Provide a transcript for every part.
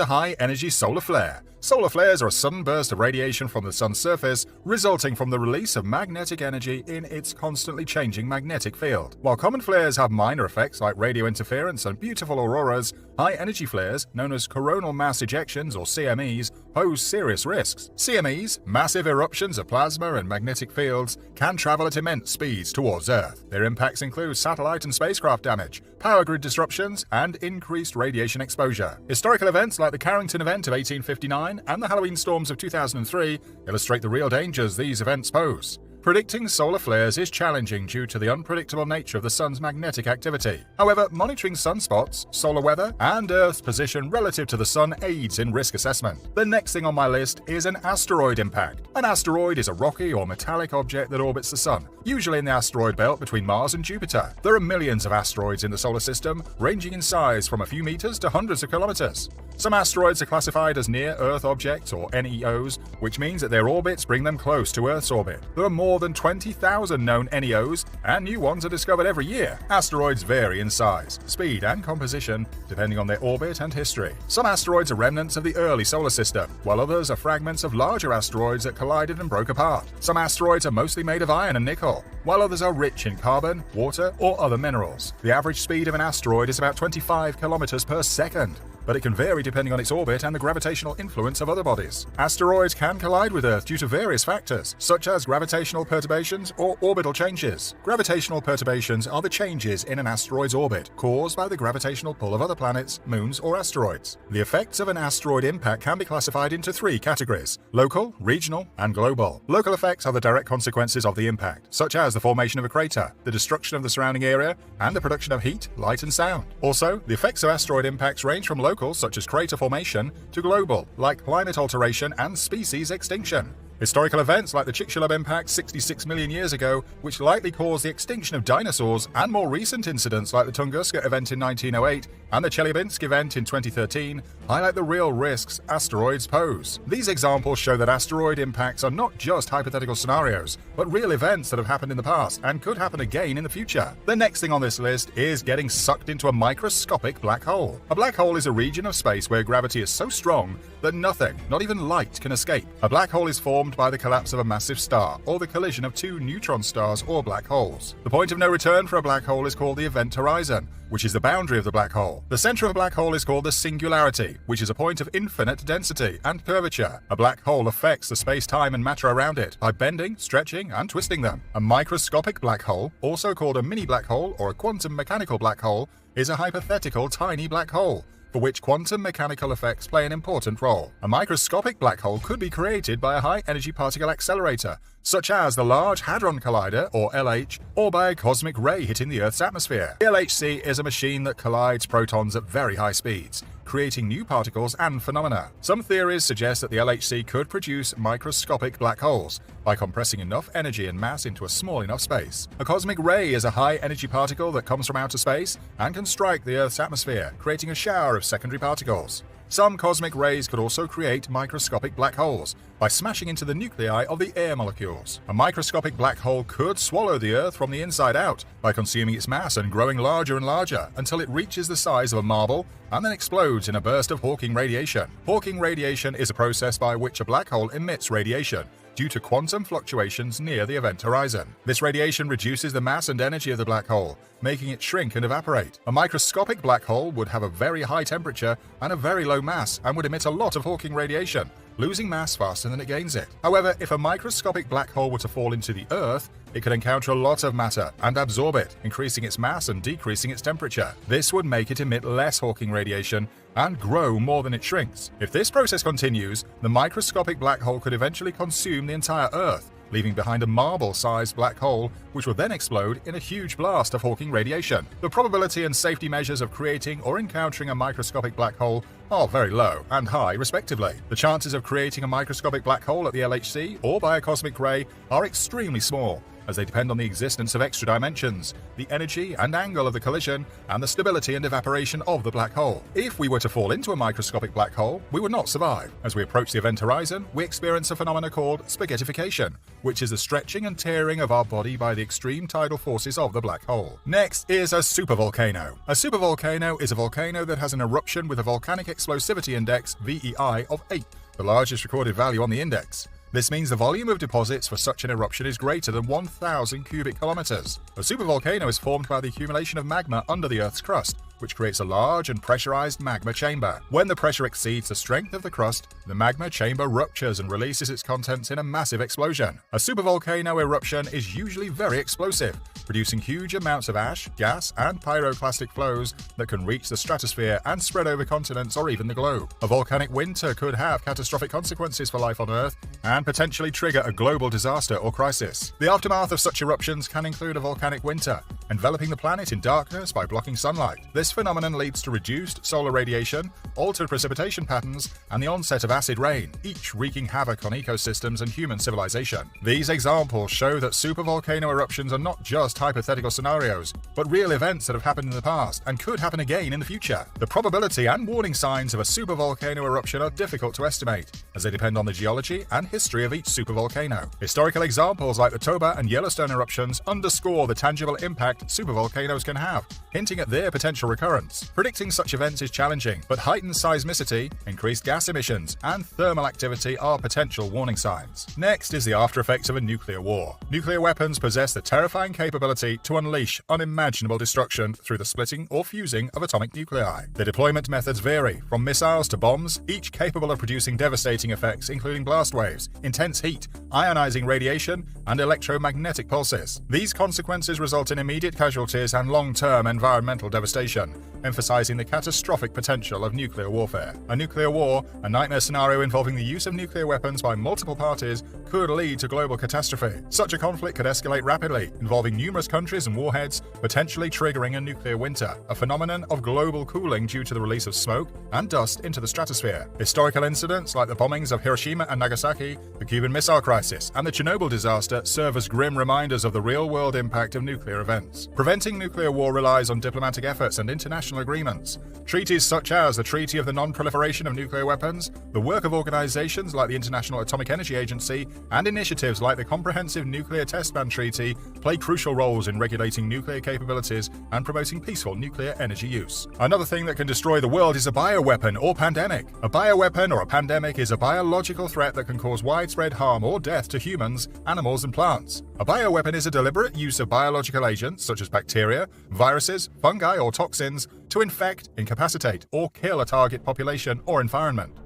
the high-energy solar flare. Solar flares are a sudden burst of radiation from the sun's surface, resulting from the release of magnetic energy in its constantly changing magnetic field. While common flares have minor effects like radio interference and beautiful auroras, high-energy flares, known as coronal mass ejections or CMEs, pose serious risks. CMEs, massive eruptions of plasma and magnetic fields, can travel at immense speeds towards Earth. Their impacts include satellite and spacecraft damage, power grid disruptions, and increased radiation exposure. Historical events like the Carrington event of 1859 and the Halloween storms of 2003 illustrate the real dangers these events pose. Predicting solar flares is challenging due to the unpredictable nature of the sun's magnetic activity. However, monitoring sunspots, solar weather, and Earth's position relative to the sun aids in risk assessment. The next thing on my list is an asteroid impact. An asteroid is a rocky or metallic object that orbits the sun, usually in the asteroid belt between Mars and Jupiter. There are millions of asteroids in the solar system, ranging in size from a few meters to hundreds of kilometers. Some asteroids are classified as near-Earth objects, or NEOs, which means that their orbits bring them close to Earth's orbit. There are more than 20,000 known NEOs, and new ones are discovered every year. Asteroids vary in size, speed, and composition, depending on their orbit and history. Some asteroids are remnants of the early solar system, while others are fragments of larger asteroids that collided and broke apart. Some asteroids are mostly made of iron and nickel, while others are rich in carbon, water, or other minerals. The average speed of an asteroid is about 25 kilometers per second, but it can vary depending on its orbit and the gravitational influence of other bodies. Asteroids can collide with Earth due to various factors, such as gravitational perturbations or orbital changes. Gravitational perturbations are the changes in an asteroid's orbit caused by the gravitational pull of other planets, moons, or asteroids. The effects of an asteroid impact can be classified into three categories: local, regional, and global. Local effects are the direct consequences of the impact, such as the formation of a crater, the destruction of the surrounding area, and the production of heat, light, and sound. Also, the effects of asteroid impacts range from local, such as crater formation, to global, like climate alteration and species extinction. Historical events like the Chicxulub impact 66 million years ago, which likely caused the extinction of dinosaurs, and more recent incidents like the Tunguska event in 1908 and the Chelyabinsk event in 2013, highlight the real risks asteroids pose. These examples show that asteroid impacts are not just hypothetical scenarios, but real events that have happened in the past and could happen again in the future. The next thing on this list is getting sucked into a microscopic black hole. A black hole is a region of space where gravity is so strong that nothing, not even light, can escape. A black hole is formed by the collapse of a massive star, or the collision of two neutron stars or black holes. The point of no return for a black hole is called the event horizon, which is the boundary of the black hole. The center of a black hole is called the singularity, which is a point of infinite density and curvature. A black hole affects the space-time and matter around it by bending, stretching, and twisting them. A microscopic black hole, also called a mini black hole or a quantum mechanical black hole, is a hypothetical tiny black hole, for which quantum mechanical effects play an important role. A microscopic black hole could be created by a high-energy particle accelerator, such as the Large Hadron Collider, or LH, or by a cosmic ray hitting the Earth's atmosphere. The LHC is a machine that collides protons at very high speeds, creating new particles and phenomena. Some theories suggest that the LHC could produce microscopic black holes by compressing enough energy and mass into a small enough space. A cosmic ray is a high-energy particle that comes from outer space and can strike the Earth's atmosphere, creating a shower of secondary particles. Some cosmic rays could also create microscopic black holes by smashing into the nuclei of the air molecules. A microscopic black hole could swallow the Earth from the inside out by consuming its mass and growing larger and larger until it reaches the size of a marble and then explodes in a burst of Hawking radiation. Hawking radiation is a process by which a black hole emits radiation due to quantum fluctuations near the event horizon. This radiation reduces the mass and energy of the black hole, making it shrink and evaporate. A microscopic black hole would have a very high temperature and a very low mass and would emit a lot of Hawking radiation, losing mass faster than it gains it. However, if a microscopic black hole were to fall into the Earth, it could encounter a lot of matter and absorb it, increasing its mass and decreasing its temperature. This would make it emit less Hawking radiation and grow more than it shrinks. If this process continues, the microscopic black hole could eventually consume the entire Earth, leaving behind a marble-sized black hole, which will then explode in a huge blast of Hawking radiation. The probability and safety measures of creating or encountering a microscopic black hole are very low and high, respectively. The chances of creating a microscopic black hole at the LHC or by a cosmic ray are extremely small, as they depend on the existence of extra dimensions, the energy and angle of the collision, and the stability and evaporation of the black hole. If we were to fall into a microscopic black hole, we would not survive. As we approach the event horizon, we experience a phenomenon called spaghettification, which is the stretching and tearing of our body by the extreme tidal forces of the black hole. Next is a supervolcano. A supervolcano is a volcano that has an eruption with a volcanic explosivity index, VEI, of 8, the largest recorded value on the index. This means the volume of deposits for such an eruption is greater than 1,000 cubic kilometers. A supervolcano is formed by the accumulation of magma under the Earth's crust, which creates a large and pressurized magma chamber. When the pressure exceeds the strength of the crust, the magma chamber ruptures and releases its contents in a massive explosion. A supervolcano eruption is usually very explosive, producing huge amounts of ash, gas, and pyroclastic flows that can reach the stratosphere and spread over continents or even the globe. A volcanic winter could have catastrophic consequences for life on Earth and potentially trigger a global disaster or crisis. The aftermath of such eruptions can include a volcanic winter, enveloping the planet in darkness by blocking sunlight. This phenomenon leads to reduced solar radiation, altered precipitation patterns, and the onset of acid rain, each wreaking havoc on ecosystems and human civilization. These examples show that supervolcano eruptions are not just hypothetical scenarios, but real events that have happened in the past and could happen again in the future. The probability and warning signs of a supervolcano eruption are difficult to estimate, as they depend on the geology and history of each supervolcano. Historical examples like the Toba and Yellowstone eruptions underscore the tangible impact supervolcanoes can have, hinting at their potential recurrence. Predicting such events is challenging, but heightened seismicity, increased gas emissions, and thermal activity are potential warning signs. Next is the aftereffects of a nuclear war. Nuclear weapons possess the terrifying capability to unleash unimaginable destruction through the splitting or fusing of atomic nuclei. The deployment methods vary, from missiles to bombs, each capable of producing devastating effects including blast waves, intense heat, ionizing radiation, and electromagnetic pulses. These consequences result in immediate casualties and long-term environmental devastation, emphasizing the catastrophic potential of nuclear warfare. A nuclear war, a nightmare scenario involving the use of nuclear weapons by multiple parties, could lead to global catastrophe. Such a conflict could escalate rapidly, involving numerous countries and warheads, potentially triggering a nuclear winter, a phenomenon of global cooling due to the release of smoke and dust into the stratosphere. Historical incidents like the bombings of Hiroshima and Nagasaki, the Cuban Missile Crisis, and the Chernobyl disaster serve as grim reminders of the real-world impact of nuclear events. Preventing nuclear war relies on diplomatic efforts and international agreements. Treaties such as the Treaty of the Non-Proliferation of Nuclear Weapons, the work of organizations like the International Atomic Energy Agency, and initiatives like the Comprehensive Nuclear Test Ban Treaty play crucial roles in regulating nuclear capabilities and promoting peaceful nuclear energy use. Another thing that can destroy the world is a bioweapon or pandemic. A bioweapon or a pandemic is a biological threat that can cause widespread harm or death to humans, animals, and plants. A bioweapon is a deliberate use of biological agents such as bacteria, viruses, fungi, or toxins to infect, incapacitate, or kill a target population or environment.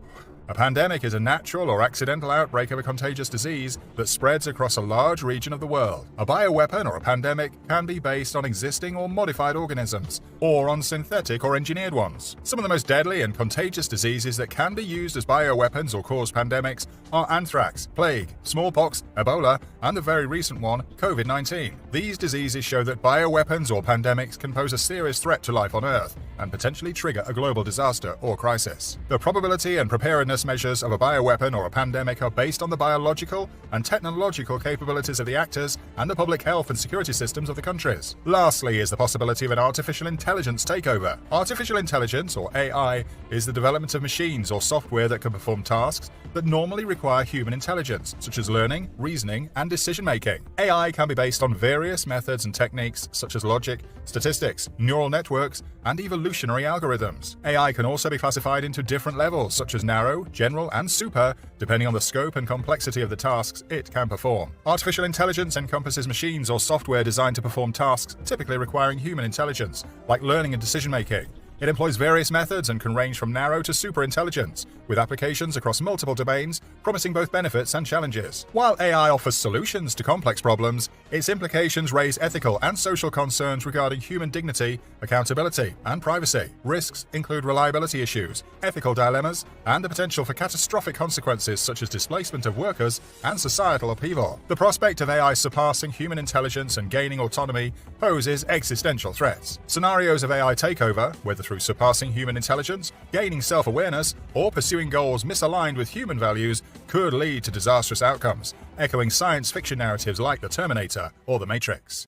A pandemic is a natural or accidental outbreak of a contagious disease that spreads across a large region of the world. A bioweapon or a pandemic can be based on existing or modified organisms, or on synthetic or engineered ones. Some of the most deadly and contagious diseases that can be used as bioweapons or cause pandemics are anthrax, plague, smallpox, Ebola, and the very recent one, COVID-19. These diseases show that bioweapons or pandemics can pose a serious threat to life on Earth and potentially trigger a global disaster or crisis. The probability and preparedness measures of a bioweapon or a pandemic are based on the biological and technological capabilities of the actors and the public health and security systems of the countries. Lastly is the possibility of an artificial intelligence takeover. Artificial intelligence, or AI, is the development of machines or software that can perform tasks that normally require human intelligence, such as learning, reasoning, and decision-making. AI can be based on various methods and techniques such as logic, statistics, neural networks, and evolutionary algorithms. AI can also be classified into different levels such as narrow, general, and super, depending on the scope and complexity of the tasks it can perform. Artificial intelligence encompasses machines or software designed to perform tasks typically requiring human intelligence, like learning and decision-making. It employs various methods and can range from narrow to super intelligence, with applications across multiple domains, promising both benefits and challenges. While AI offers solutions to complex problems, its implications raise ethical and social concerns regarding human dignity, accountability, and privacy. Risks include reliability issues, ethical dilemmas, and the potential for catastrophic consequences such as displacement of workers and societal upheaval. The prospect of AI surpassing human intelligence and gaining autonomy poses existential threats. Scenarios of AI takeover, where the through surpassing human intelligence, gaining self-awareness, or pursuing goals misaligned with human values could lead to disastrous outcomes, echoing science fiction narratives like The Terminator or The Matrix.